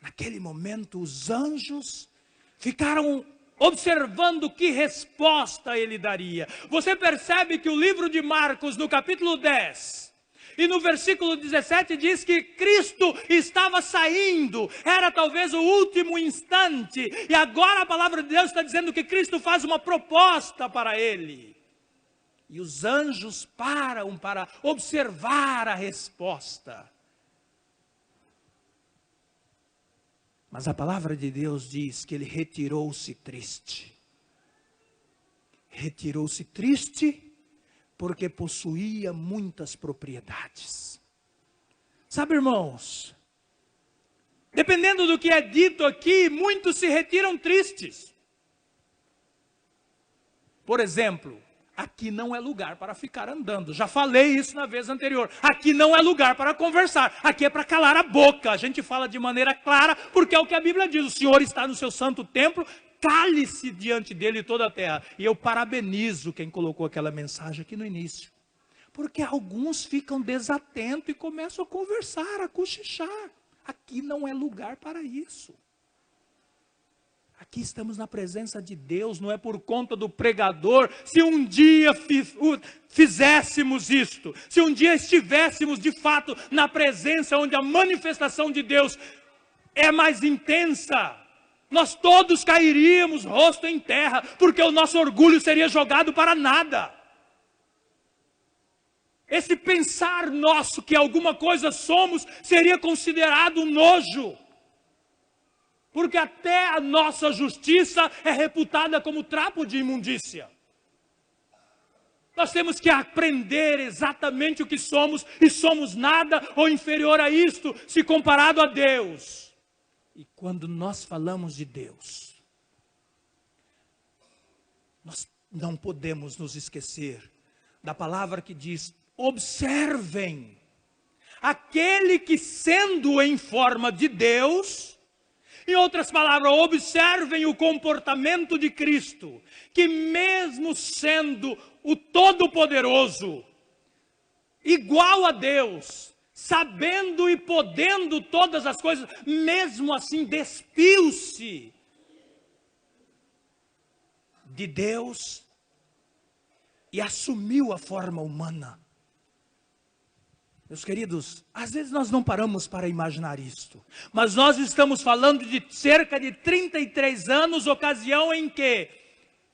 Speaker 1: Naquele momento os anjos ficaram observando que resposta ele daria. Você percebe que o livro de Marcos, no capítulo 10, e no versículo 17 diz que Cristo estava saindo, era talvez o último instante, e agora a palavra de Deus está dizendo que Cristo faz uma proposta para ele. E os anjos param para observar a resposta. Mas a palavra de Deus diz que ele retirou-se triste. Retirou-se triste porque possuía muitas propriedades. Sabe, irmãos, dependendo do que é dito aqui, muitos se retiram tristes. Por exemplo, aqui não é lugar para ficar andando. Já falei isso na vez anterior. Aqui não é lugar para conversar. Aqui é para calar a boca. A gente fala de maneira clara, porque é o que a Bíblia diz. O Senhor está no seu santo templo, cale-se diante dele toda a terra. E eu parabenizo quem colocou aquela mensagem aqui no início. Porque alguns ficam desatentos e começam a conversar, a cochichar. Aqui não é lugar para isso. Aqui estamos na presença de Deus, não é por conta do pregador. Se um dia fizéssemos isto, se um dia estivéssemos de fato na presença onde a manifestação de Deus é mais intensa, nós todos cairíamos rosto em terra, porque o nosso orgulho seria jogado para nada. Esse pensar nosso que alguma coisa somos seria considerado um nojo. Porque até a nossa justiça é reputada como trapo de imundícia. Nós temos que aprender exatamente o que somos, e somos nada ou inferior a isto, se comparado a Deus. E quando nós falamos de Deus, nós não podemos nos esquecer da palavra que diz: observem aquele que, sendo em forma de Deus, em outras palavras, observem o comportamento de Cristo, que mesmo sendo o Todo-Poderoso, igual a Deus, sabendo e podendo todas as coisas, mesmo assim despiu-se de Deus e assumiu a forma humana. Meus queridos, às vezes nós não paramos para imaginar isto, mas nós estamos falando de cerca de 33 anos, ocasião em que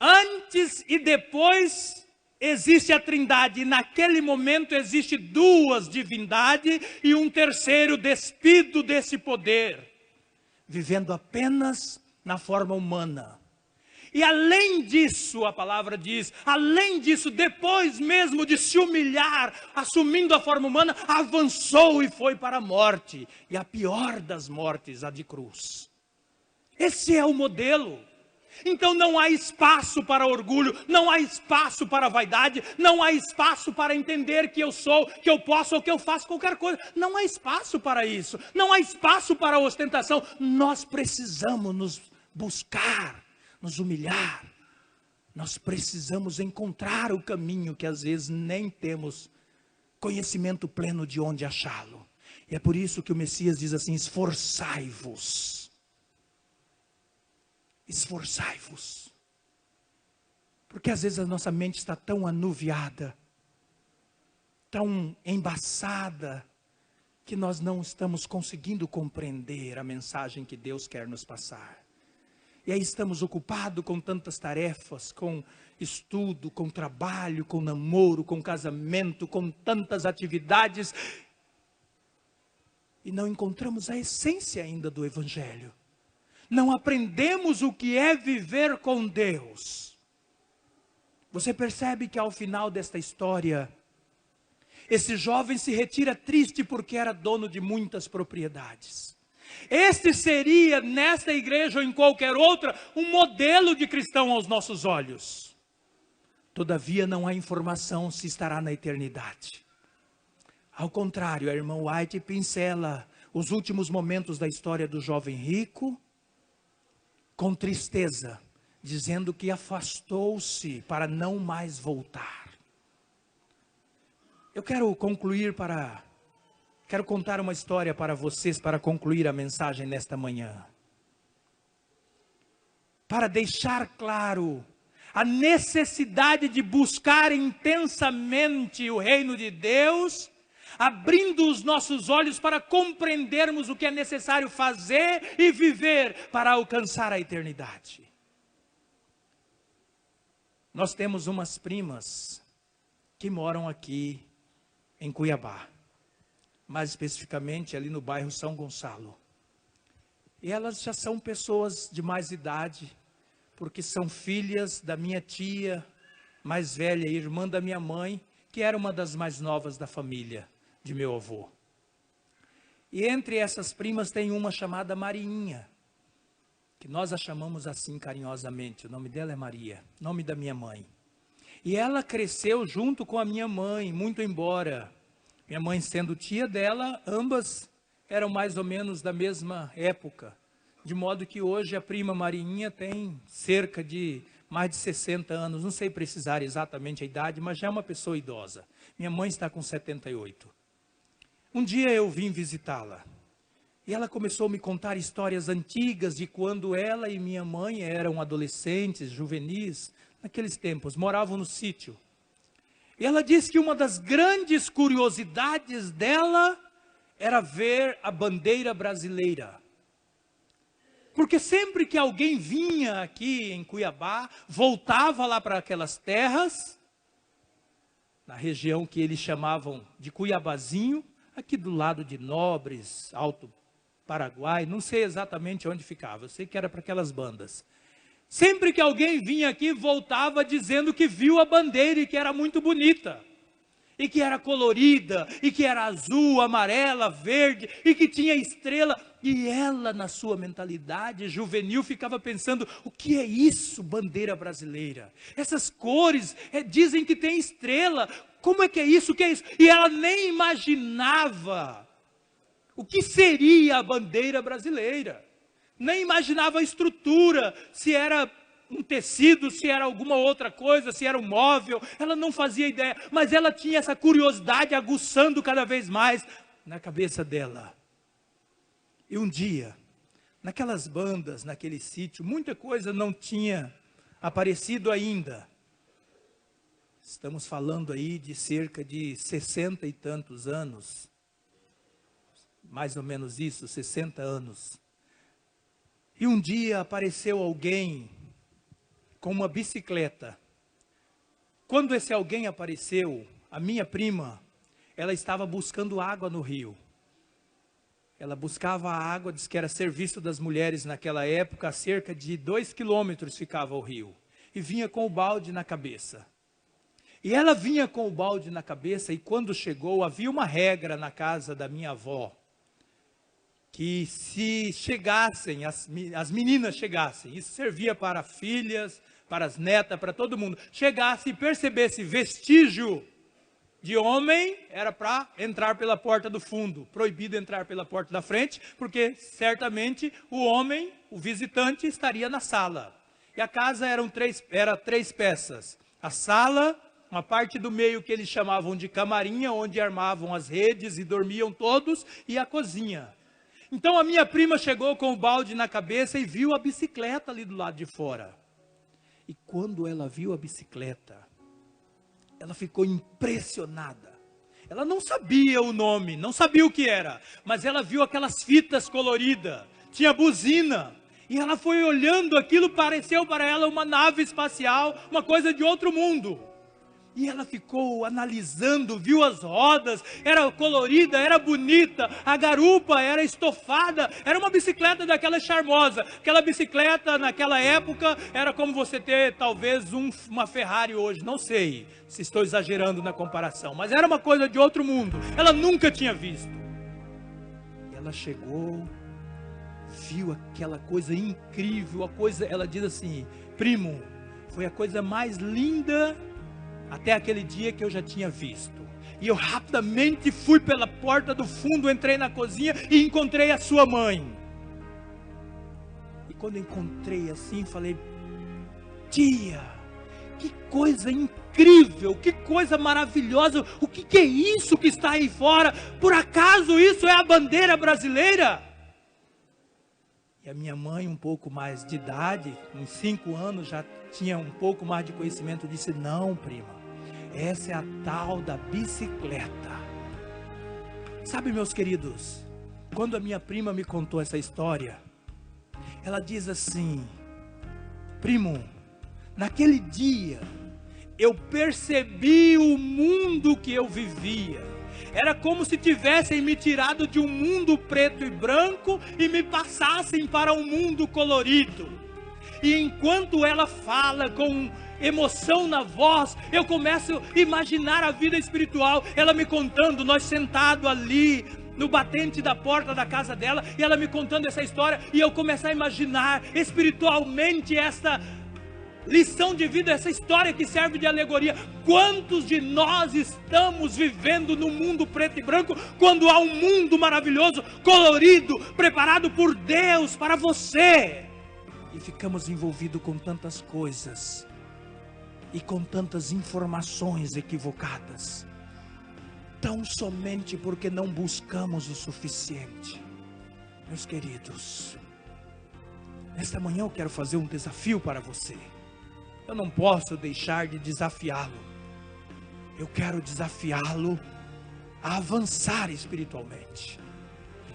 Speaker 1: antes e depois existe a Trindade, e naquele momento existe duas divindades e um terceiro despido desse poder, vivendo apenas na forma humana. E além disso, a palavra diz, além disso, depois mesmo de se humilhar, assumindo a forma humana, avançou e foi para a morte. E a pior das mortes, a de cruz. Esse é o modelo. Então não há espaço para orgulho, não há espaço para vaidade, não há espaço para entender que eu sou, que eu posso ou que eu faço qualquer coisa. Não há espaço para isso, não há espaço para ostentação. Nós precisamos nos buscar, nos humilhar. Nós precisamos encontrar o caminho que às vezes nem temos conhecimento pleno de onde achá-lo. E é por isso que o Messias diz assim: esforçai-vos. Esforçai-vos. Porque às vezes a nossa mente está tão anuviada, tão embaçada, que nós não estamos conseguindo compreender a mensagem que Deus quer nos passar. E aí estamos ocupados com tantas tarefas, com estudo, com trabalho, com namoro, com casamento, com tantas atividades, e não encontramos a essência ainda do Evangelho. Não aprendemos o que é viver com Deus. Você percebe que ao final desta história, Esse jovem se retira triste porque era dono de muitas propriedades. Este seria, nesta igreja ou em qualquer outra, um modelo de cristão aos nossos olhos. Todavia não há informação se estará na eternidade. Ao contrário, a irmã White pincela os últimos momentos da história do jovem rico com tristeza, dizendo que afastou-se para não mais voltar. Eu quero contar uma história para vocês, para concluir a mensagem nesta manhã. Para deixar claro a necessidade de buscar intensamente o reino de Deus, abrindo os nossos olhos para compreendermos o que é necessário fazer e viver para alcançar a eternidade. Nós temos umas primas que moram aqui em Cuiabá, mais especificamente ali no bairro São Gonçalo. E elas já são pessoas de mais idade, porque são filhas da minha tia mais velha, irmã da minha mãe, que era uma das mais novas da família de meu avô. E entre essas primas tem uma chamada Mariinha, que nós a chamamos assim carinhosamente. O nome dela é Maria, nome da minha mãe. E ela cresceu junto com a minha mãe, muito embora minha mãe sendo tia dela, ambas eram mais ou menos da mesma época. De modo que hoje a prima Mariinha tem cerca de mais de 60 anos, não sei precisar exatamente a idade, mas já é uma pessoa idosa. Minha mãe está com 78. Um dia eu vim visitá-la. E ela começou a me contar histórias antigas de quando ela e minha mãe eram adolescentes, juvenis, naqueles tempos, moravam no sítio. E ela disse que uma das grandes curiosidades dela era ver a bandeira brasileira. Porque sempre que alguém vinha aqui em Cuiabá, voltava lá para aquelas terras, na região que eles chamavam de Cuiabazinho, aqui do lado de Nobres, Alto Paraguai, não sei exatamente onde ficava, eu sei que era para aquelas bandas. Sempre que alguém vinha aqui, voltava dizendo que viu a bandeira e que era muito bonita. E que era colorida, e que era azul, amarela, verde, e que tinha estrela. E ela, na sua mentalidade juvenil, ficava pensando, o que é isso, bandeira brasileira? Essas cores, dizem que tem estrela, como é que é isso, o que é isso? E ela nem imaginava o que seria a bandeira brasileira. Nem imaginava a estrutura, se era um tecido, se era alguma outra coisa, se era um móvel, ela não fazia ideia, mas ela tinha essa curiosidade aguçando cada vez mais na cabeça dela. E um dia, naquelas bandas, naquele sítio, muita coisa não tinha aparecido ainda. Estamos falando aí de cerca de 60 e tantos anos, mais ou menos isso, 60 anos. E um dia apareceu alguém com uma bicicleta. Quando esse alguém apareceu, a minha prima, ela estava buscando água no rio. Ela buscava a água, diz que era serviço das mulheres naquela época, a cerca de 2 quilômetros ficava o rio. E vinha com o balde na cabeça. E ela vinha com o balde na cabeça e quando chegou, havia uma regra na casa da minha avó, que se chegassem, as meninas chegassem, isso servia para filhas, para as netas, para todo mundo, chegasse e percebesse vestígio de homem, era para entrar pela porta do fundo, proibido entrar pela porta da frente, porque certamente o homem, o visitante, estaria na sala. E a casa era três peças, a sala, uma parte do meio que eles chamavam de camarinha, onde armavam as redes e dormiam todos, e a cozinha. Então a minha prima chegou com o balde na cabeça e viu a bicicleta ali do lado de fora. E quando ela viu a bicicleta, ela ficou impressionada. Ela não sabia o nome, não sabia o que era, mas ela viu aquelas fitas coloridas, tinha buzina. E ela foi olhando aquilo, pareceu para ela uma nave espacial, uma coisa de outro mundo. E ela ficou analisando, viu as rodas, era colorida, era bonita, a garupa era estofada, era uma bicicleta daquela charmosa. Aquela bicicleta naquela época era como você ter talvez uma Ferrari hoje, não sei se estou exagerando na comparação, mas era uma coisa de outro mundo, ela nunca tinha visto. E ela chegou, viu aquela coisa incrível, ela diz assim: primo, foi a coisa mais linda até aquele dia que eu já tinha visto. E eu rapidamente fui pela porta do fundo, entrei na cozinha e encontrei a sua mãe. E quando encontrei assim, falei: tia, que coisa incrível, que coisa maravilhosa, o que é isso que está aí fora? Por acaso isso é a bandeira brasileira? E a minha mãe, um pouco mais de idade, uns 5 anos, já tinha um pouco mais de conhecimento, disse: não, prima, essa é a tal da bicicleta. Sabe, meus queridos, quando a minha prima me contou essa história, ela diz assim: primo, naquele dia eu percebi o mundo que eu vivia. Era como se tivessem me tirado de um mundo preto e branco e me passassem para um mundo colorido. E enquanto ela fala com emoção na voz, eu começo a imaginar a vida espiritual. Ela me contando, nós sentados ali no batente da porta da casa dela, e ela me contando essa história, e eu começo a imaginar espiritualmente essa lição de vida, essa história que serve de alegoria. Quantos de nós estamos vivendo no mundo preto e branco, quando há um mundo maravilhoso, colorido, preparado por Deus para você? E ficamos envolvidos com tantas coisas e com tantas informações equivocadas, tão somente porque não buscamos o suficiente. Meus queridos, nesta manhã eu quero fazer um desafio para você. Eu não posso deixar de desafiá-lo. Eu quero desafiá-lo a avançar espiritualmente.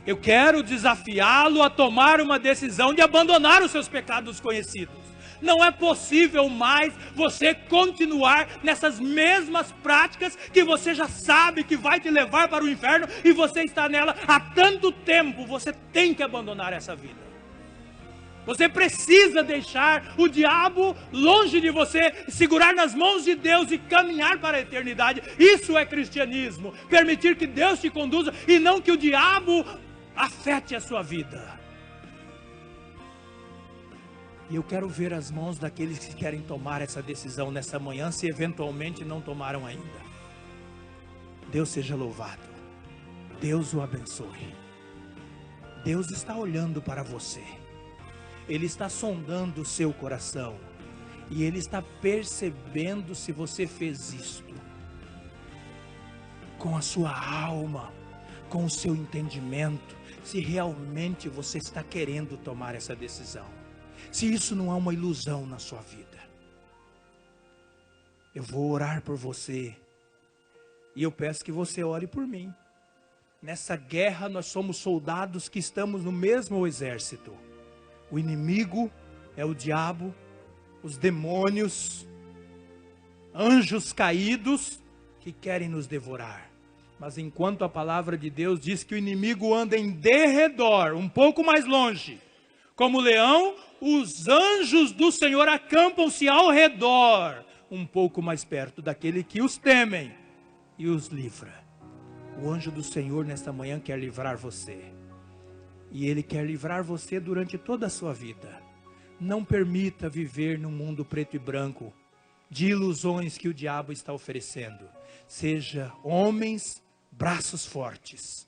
Speaker 1: Eu quero desafiá-lo a tomar uma decisão de abandonar os seus pecados conhecidos. Não é possível mais você continuar nessas mesmas práticas que você já sabe que vai te levar para o inferno, e você está nela há tanto tempo. Você tem que abandonar essa vida. Você precisa deixar o diabo longe de você, segurar nas mãos de Deus e caminhar para a eternidade. Isso é cristianismo. Permitir que Deus te conduza e não que o diabo afete a sua vida. E eu quero ver as mãos daqueles que querem tomar essa decisão nessa manhã, se eventualmente não tomaram ainda. Deus seja louvado. Deus o abençoe. Deus está olhando para você. Ele está sondando o seu coração. E Ele está percebendo se você fez isto com a sua alma, com o seu entendimento, se realmente você está querendo tomar essa decisão. Se isso não é uma ilusão na sua vida. Eu vou orar por você. E eu peço que você ore por mim. Nessa guerra nós somos soldados que estamos no mesmo exército. O inimigo é o diabo, os demônios, anjos caídos que querem nos devorar. Mas enquanto a palavra de Deus diz que o inimigo anda em derredor, um pouco mais longe, como leão, os anjos do Senhor acampam-se ao redor, um pouco mais perto daquele que os temem e os livra. O anjo do Senhor nesta manhã quer livrar você. E Ele quer livrar você durante toda a sua vida. Não permita viver num mundo preto e branco, de ilusões que o diabo está oferecendo. Seja homens, braços fortes.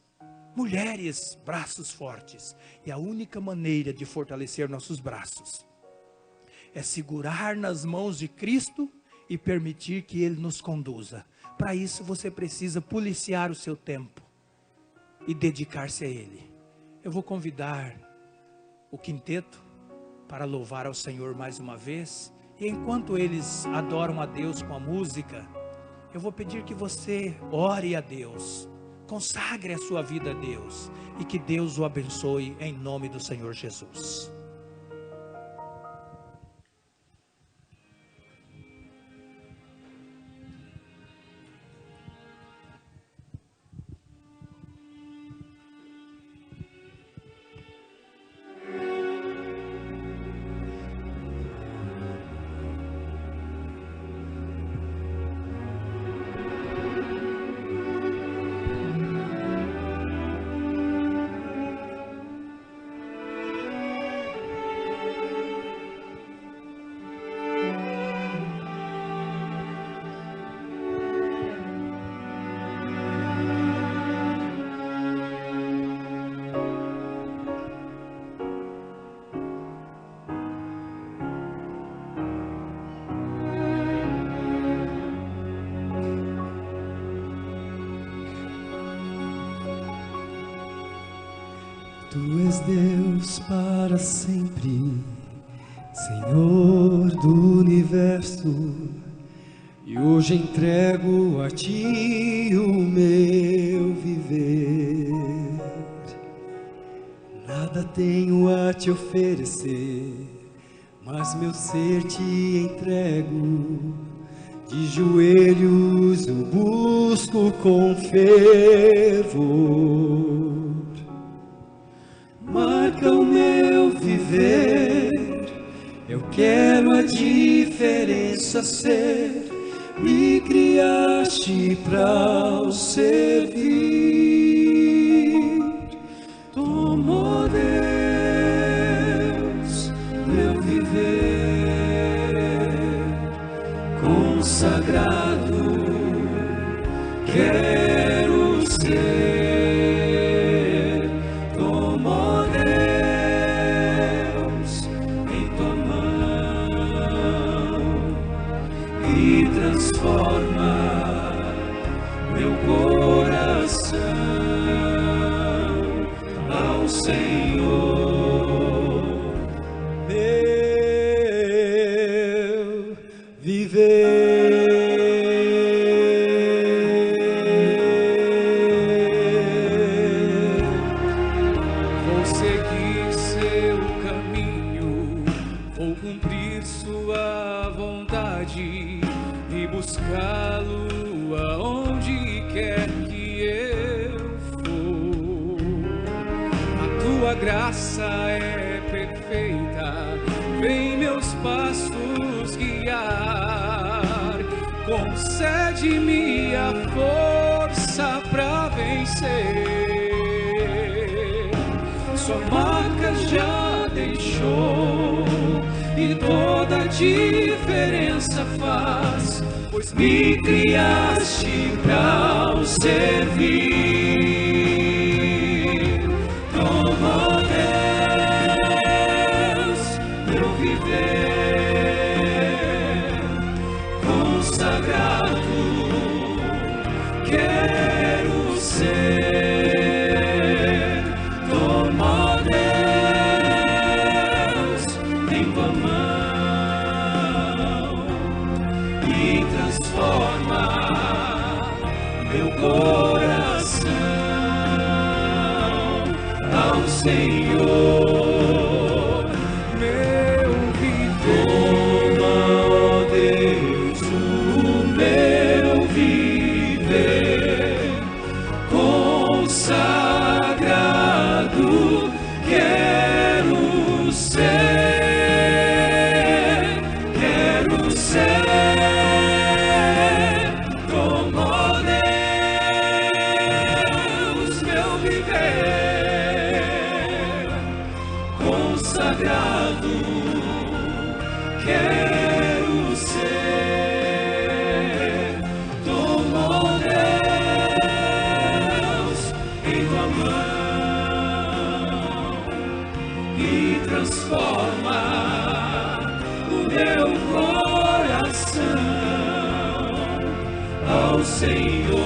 Speaker 1: Mulheres, braços fortes. E a única maneira de fortalecer nossos braços é segurar nas mãos de Cristo e permitir que Ele nos conduza. Para isso você precisa policiar o seu tempo e dedicar-se a Ele. Eu vou convidar o quinteto para louvar ao Senhor mais uma vez. E enquanto eles adoram a Deus com a música, eu vou pedir que você ore a Deus. Consagre a sua vida a Deus. E que Deus o abençoe em nome do Senhor Jesus.
Speaker 2: Tu és Deus para sempre, Senhor do universo, e hoje entrego a Ti o meu viver. Nada tenho a Te oferecer, mas meu ser Te entrego. De joelhos eu busco com fervor. Marca o meu viver, eu quero a diferença ser. Me criaste pra o servir. Toma, Deus, meu viver consagrado, quero ser. Toma, Deus, em tua mão e transforma meu coração ao Senhor, meu viver.
Speaker 3: Vou seguir seu caminho, vou cumprir sua vontade e buscá-lo aonde quer que eu for. A tua graça é perfeita, vem meus passos guiar. Concede-me a força pra vencer. Sua marca já deixou e toda a diferença faz, pois me criaste pra o servir. Toma, Deus, meu viver consagrado, quero ser. Toma, Deus, em tua mão e transforma meu coração ao Senhor, meu viver. Toma, ó Deus, o meu viver consagrado, quero ser, quero ser. Toma, Deus, meu viver consagrado, quero ser. Toma, Deus, em tua mão e transforma o meu coração ao Senhor,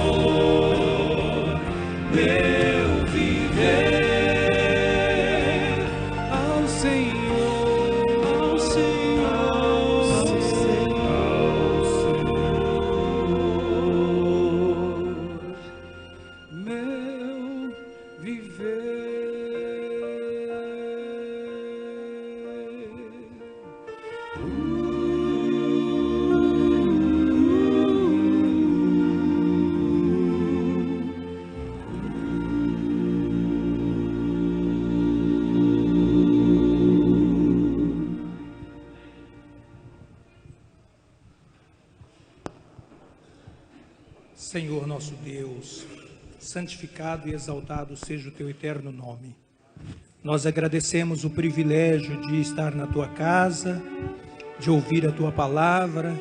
Speaker 3: meu viver ao Senhor, ao Senhor, ao Senhor, meu viver.
Speaker 1: Senhor nosso Deus, santificado e exaltado seja o teu eterno nome. Nós agradecemos o privilégio de estar na tua casa, de ouvir a tua palavra,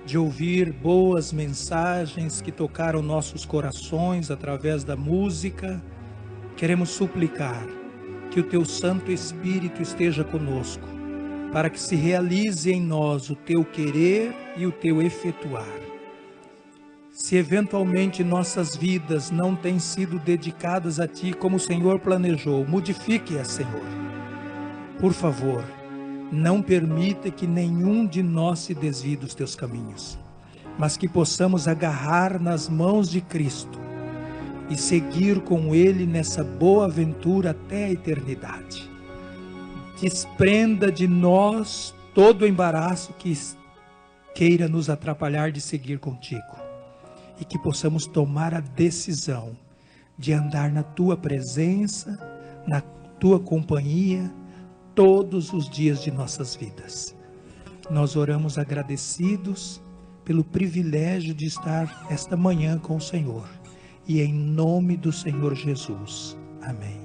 Speaker 1: de ouvir boas mensagens que tocaram nossos corações através da música. Queremos suplicar que o teu Santo Espírito esteja conosco, para que se realize em nós o teu querer e o teu efetuar. Se eventualmente nossas vidas não têm sido dedicadas a Ti como o Senhor planejou, modifique-as, Senhor. Por favor, não permita que nenhum de nós se desvie dos Teus caminhos, mas que possamos agarrar nas mãos de Cristo e seguir com Ele nessa boa aventura até a eternidade. Desprenda de nós todo o embaraço que queira nos atrapalhar de seguir contigo, e que possamos tomar a decisão de andar na Tua presença, na Tua companhia, todos os dias de nossas vidas. Nós oramos agradecidos pelo privilégio de estar esta manhã com o Senhor, e em nome do Senhor Jesus. Amém.